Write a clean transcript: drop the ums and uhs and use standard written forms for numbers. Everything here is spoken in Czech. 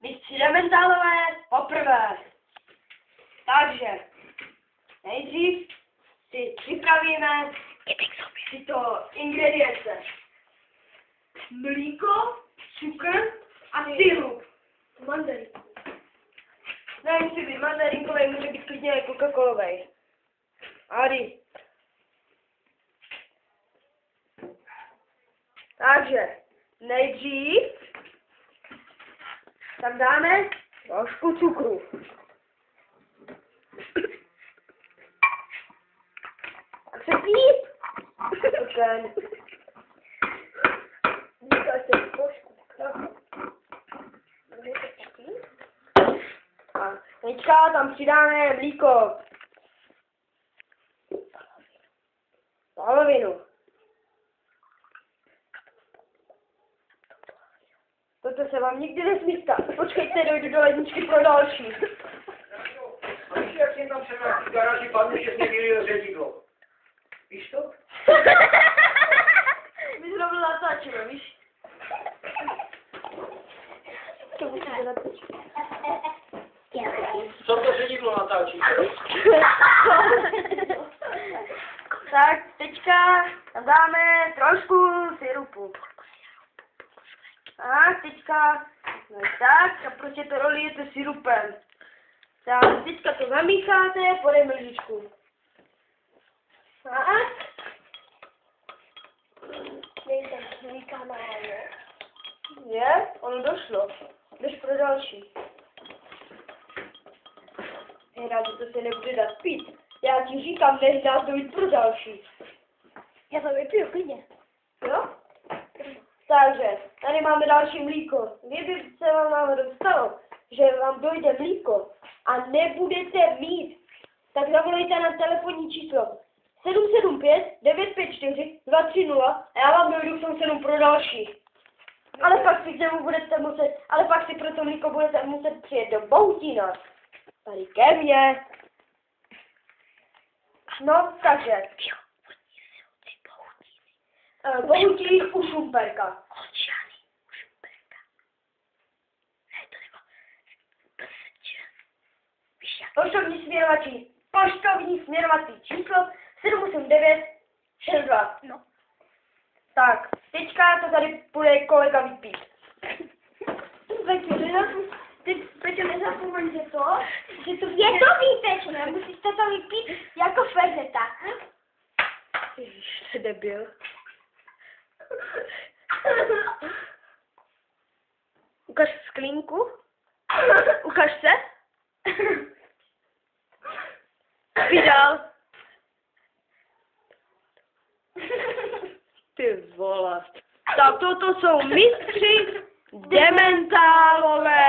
mistři dementálové poprvé. Takže nejdřív si připravíme tyto ingredience. Mlíko, cukr a sirup. Mandarin. Nemusí být mandarinkový, může být klidně coca-colovej. Adi. Takže nejdřív tam dáme trošku cukru. A se pít. Ten. Ukážte trošku. A teďka tam přidáme mlíko. Polovinu. Toto se vám nikdy nesmí stát. Počkejte, dojdu do ledničky pro další. A víš, jak jsem tam třeba v garáži padl, že jsme měli řezidlo? Víš to? My zrovna natáčíme, víš? To musíte natočit. Co to řezidlo natáčí? Tak, teďka tam dáme trošku syrupu. Tak, teďka, no tak, a prostě to rolijete syrupem. Tak, teďka to zamícháte, podejme lžičku. Tak. Nejsem mlíka málo. Je, ono došlo. Jdeš pro další. Rád, že to se nebude dát pít. Já ti říkám, než dát to jít pro další. Já to vypiju klidně. Jo? Takže, tady máme další mlíko. Kdyby se vám náhodou stalo, že vám dojde mlíko a nebudete mít, tak zavolejte na telefonní číslo 775 954 230 a já vám dojdu v tom 7 pro další. Ale pak si k němu budete muset, ale pak si pro to mlíko budete muset přijet do Bohutína. Tady ke mně. No, takže. Bohutín u Šumperka. Poštovní směrovací číslo 78962. No. Tak, teďka to tady bude kolega vypít. Peťo, nezapomeň, že to je to výtečné, musíte to vypít jako fezeta. Ježiš, to je debil. Ukaž sklínku. Ukaž se. Vydal. Ty vole. Tak toto jsou mistři dementálové.